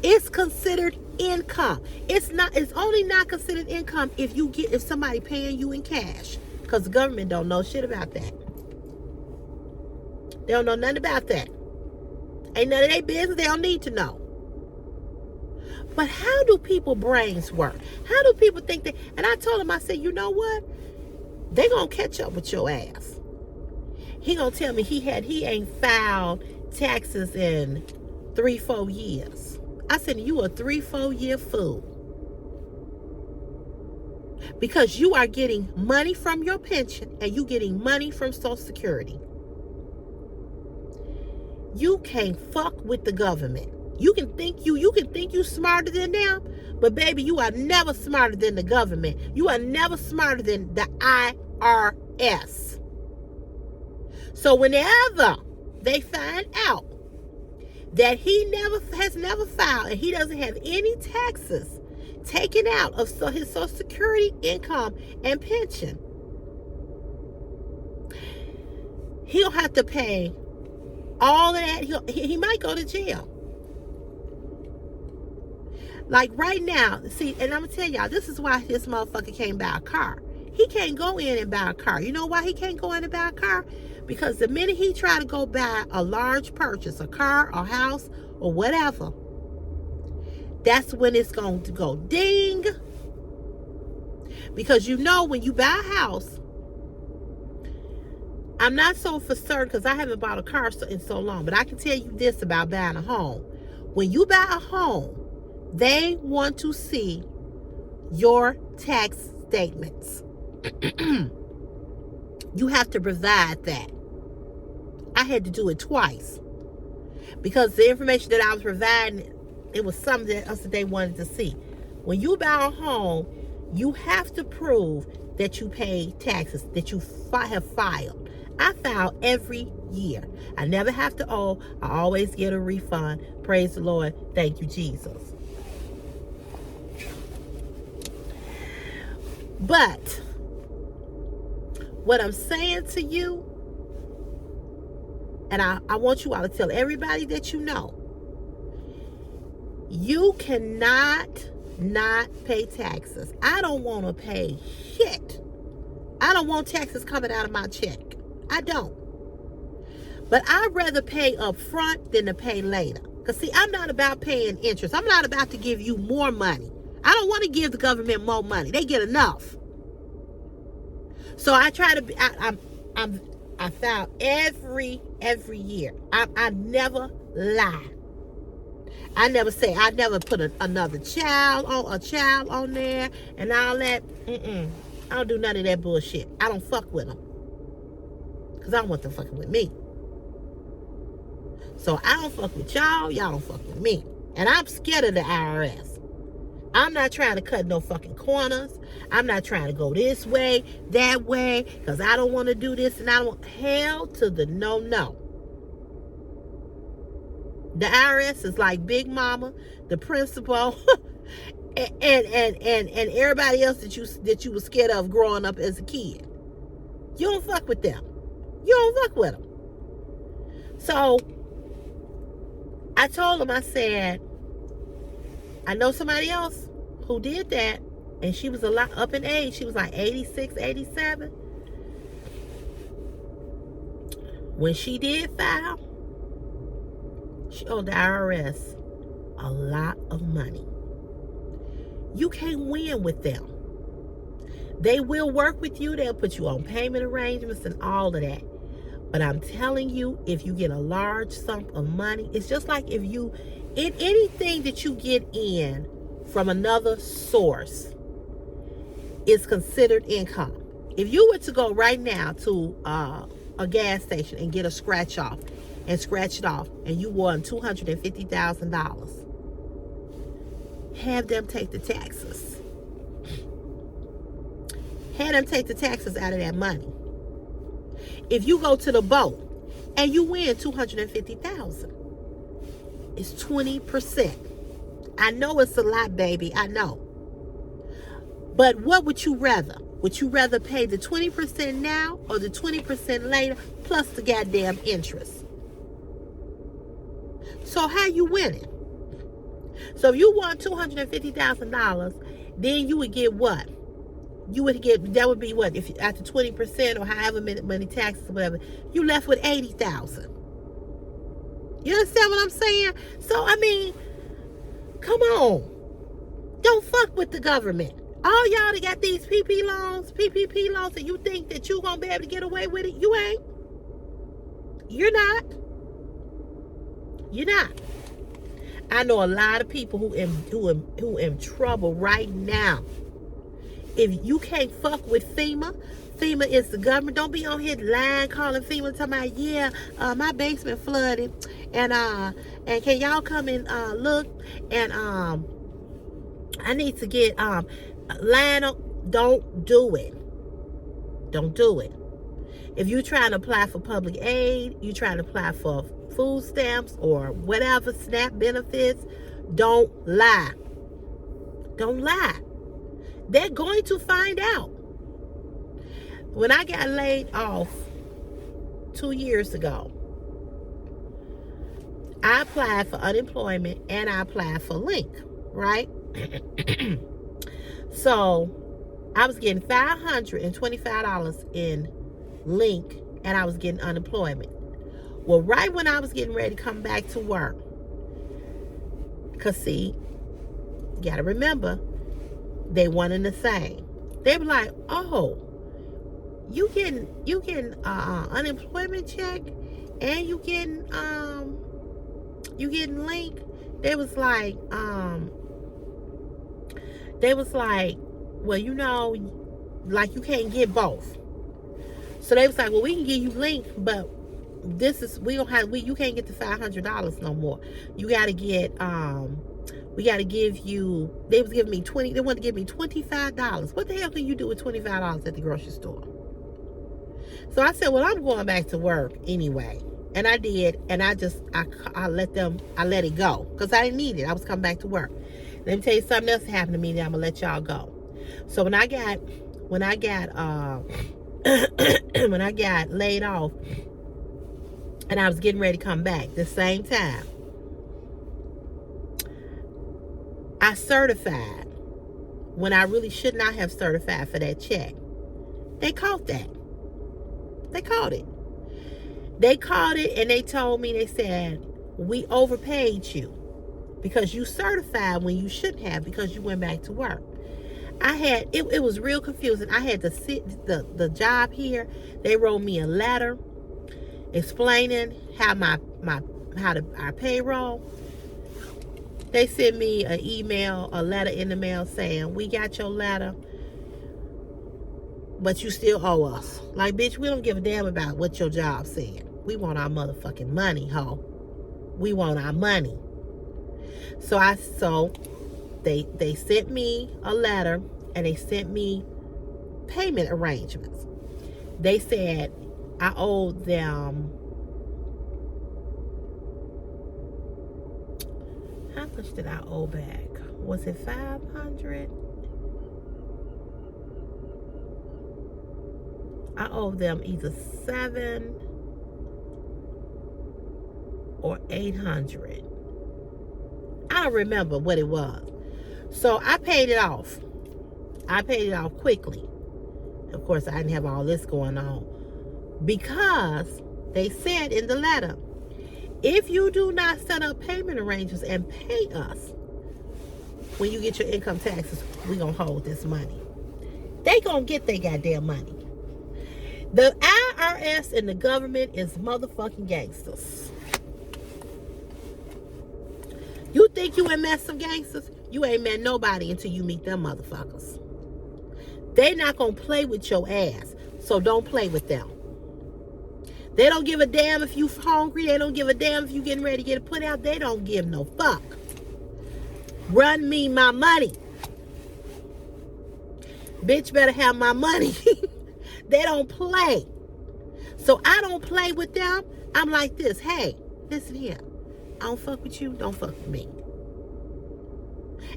it's considered income. It's only not considered income if somebody paying you in cash, because the government don't know shit about that. They don't know nothing about that. Ain't none of their business. They don't need to know. But how do people's brains work? How do people think that? And I told him, I said, you know what? They gonna catch up with your ass. He gonna tell me he ain't filed taxes in 3-4 years. I said, you a 3-4 year fool. Because you are getting money from your pension and you getting money from Social Security. You can't fuck with the government. You can think you smarter than them, but baby, you are never smarter than the government. You are never smarter than the IRS. So whenever they find out that he has never filed and he doesn't have any taxes taken out of his Social Security income and pension, he'll have to pay all of that. He might go to jail. Like right now, see, and I'm gonna tell y'all, this is why this motherfucker can't buy a car. He can't go in and buy a car. You know why he can't go in and buy a car? Because the minute he try to go buy a large purchase, a car, a house, or whatever, that's when it's going to go ding. Because you know, when you buy a house, I'm not so for certain because I haven't bought a car in so long, but I can tell you this about buying a home. When you buy a home, they want to see your tax statements. You have to provide that. I had to do it twice because the information that I was providing, it was something else that they wanted to see. When you buy a home, you have to prove that you pay taxes, that you have filed. I file every year. I never have to owe. I always get a refund. Praise the Lord. Thank you, Jesus. But what I'm saying to you, and I want you all to tell everybody that you know, you cannot not pay taxes. I don't want to pay shit. I don't want taxes coming out of my check. I don't. But I'd rather pay up front than to pay later. Because see, I'm not about paying interest. I'm not about to give you more money. I don't want to give the government more money. They get enough. So I try to I file every year. I never lie. I never put another child on there and all that. I don't do none of that bullshit. I don't fuck with them. Because I don't want them fucking with me. So I don't fuck with y'all. Y'all don't fuck with me. And I'm scared of the IRS. I'm not trying to cut no fucking corners. I'm not trying to go this way, that way. Because I don't want to do this and I don't want hell to the no. The IRS is like Big Mama, the principal, and everybody else that you were scared of growing up as a kid. You don't fuck with them. You don't fuck with them. So I told him, I said, I know somebody else who did that, and she was a lot up in age. She was like 86, 87. When she did file, she owed the IRS a lot of money. You can't win with them. They will work with you. They'll put you on payment arrangements and all of that. But I'm telling you, if you get a large sum of money, it's just like if you, in anything that you get in from another source, is considered income. If you were to go right now to a gas station and get a scratch off, and scratch it off, and you won $250,000. Have them take the taxes. Have them take the taxes out of that money. If you go to the boat and you win $250,000, it's 20%. I know it's a lot, baby. I know. But what would you rather? Would you rather pay the 20% now or the 20% later plus the goddamn interest? So how you winning? So if you won $250,000, then you would get what? You would get, that would be what? If after 20% or however many taxes or whatever, you left with $80,000. You understand what I'm saying? So I mean, come on. Don't fuck with the government. All y'all that got these PPP loans, and you think that you gonna be able to get away with it, you ain't. You're not. You're not. I know a lot of people who in trouble right now. If you can't fuck with FEMA is the government. Don't be on here lying, calling FEMA, talking about, yeah, my basement flooded, and can y'all come and look, and I need to get line up. Don't do it. Don't do it. If you're trying to apply for public aid, you're trying to apply for food stamps or whatever, SNAP benefits, don't lie. Don't lie. They're going to find out. When I got laid off 2 years ago, I applied for unemployment and I applied for Link, right? So I was getting $525 in Link and I was getting unemployment. Well, right when I was getting ready to come back to work, because see, you got to remember, they one and the same. They were like, oh, you getting unemployment check and you getting Link. They was like, well, you know, like you can't get both. So they was like, well, we can give you Link, but you can't get the $500 no more. You got to get We got to give you, they was giving me they wanted to give me $25. What the hell can you do with $25 at the grocery store? So I said, well, I'm going back to work anyway. And I did, and I let it go, because I didn't need it. I was coming back to work. Let me tell you something else happened to me that I'm gonna let y'all go. So when I got when I got laid off, and I was getting ready to come back, the same time, I certified when I really should not have certified for that check. They caught that. They caught it. They called it, and they told me, they said, we overpaid you because you certified when you shouldn't have, because you went back to work. It was real confusing. I had to sit the job here. They wrote me a letter explaining how our payroll. They sent me a letter in the mail saying, we got your letter, but you still owe us. Like, bitch, we don't give a damn about what your job said. We want our motherfucking money, ho. We want our money. So they sent me a letter, and they sent me payment arrangements. They said I owed them, how much did I owe back? Was it $500? I owe them either $700 or $800. I don't remember what it was. So I paid it off. I paid it off quickly. Of course, I didn't have all this going on, because they said in the letter, if you do not set up payment arrangements and pay us when you get your income taxes, we're going to hold this money. They going to get their goddamn money. The IRS and the government is motherfucking gangsters. You think you ain't met some gangsters? You ain't met nobody until you meet them motherfuckers. They not gonna play with your ass, so don't play with them. They don't give a damn if you hungry. They don't give a damn if you getting ready to get it put out. They don't give no fuck. Run me my money. Bitch better have my money. They don't play. So I don't play with them. I'm like this. Hey, listen here. I don't fuck with you. Don't fuck with me.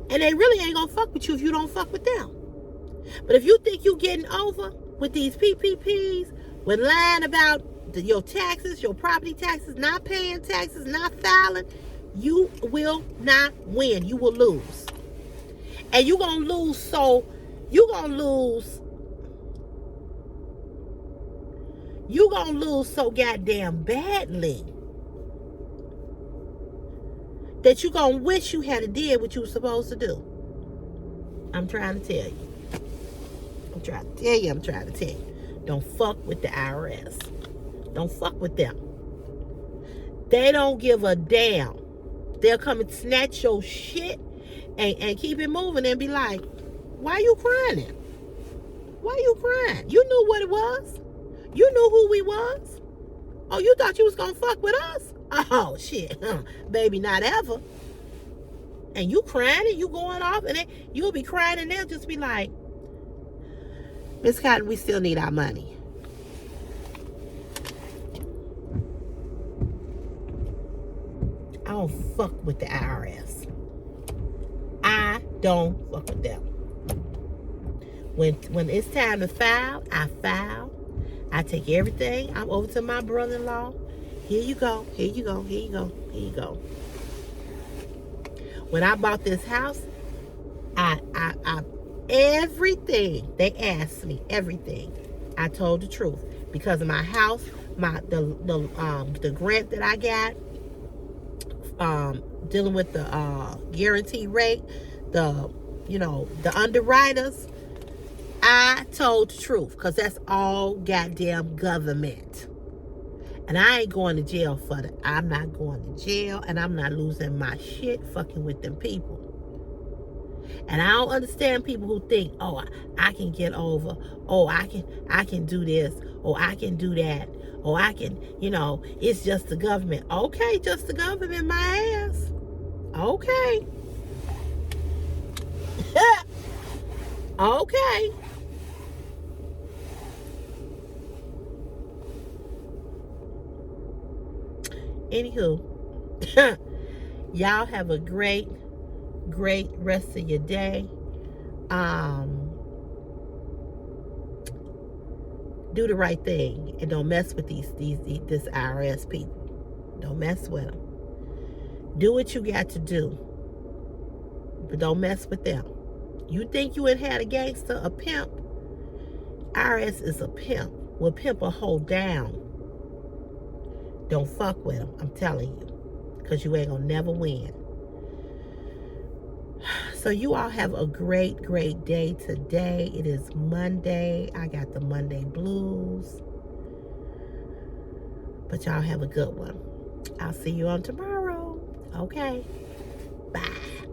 And they really ain't gonna fuck with you if you don't fuck with them. But if you think you getting over with these PPPs, with lying about your taxes, your property taxes, not paying taxes, not filing, you will not win. You will lose. And you're gonna lose so goddamn badly that you're gonna wish you had did what you were supposed to do. I'm trying to tell you. I'm trying to tell you. Don't fuck with the IRS. Don't fuck with them. They don't give a damn. They'll come and snatch your shit and keep it moving and be like, why you crying? Why you crying? You knew what it was. You knew who we was. Oh, you thought you was gonna fuck with us? Oh, shit. Baby, not ever. And you crying and you going off, and then you'll be crying, and they'll just be like, Miss Cotton, we still need our money. I don't fuck with the IRS. I don't fuck with them. When it's time to file, I file. I take everything. I'm over to my brother-in-law. Here you go. Here you go. Here you go. Here you go. When I bought this house, I everything they asked me, everything, I told the truth, because of my house, the grant that I got, dealing with the guarantee rate, the underwriters. I told the truth, because that's all goddamn government. And I ain't going to jail for that. I'm not going to jail, and I'm not losing my shit fucking with them people. And I don't understand people who think, oh, I can get over. Oh, I can do this. Oh, I can do that. Oh, I can, it's just the government. Okay, just the government, my ass. Okay. Okay. Anywho, y'all have a great rest of your day. Do the right thing and don't mess with this IRS people. Don't mess with them. Do what you got to do, but don't mess with them. You think you had a gangster, a pimp? IRS is a pimp. Will pimp a hoe down. Don't fuck with them. I'm telling you, because you ain't gonna never win. So you all have a great day today. It is Monday. I got the Monday blues. But y'all have a good one. I'll see you on tomorrow. Okay. Bye.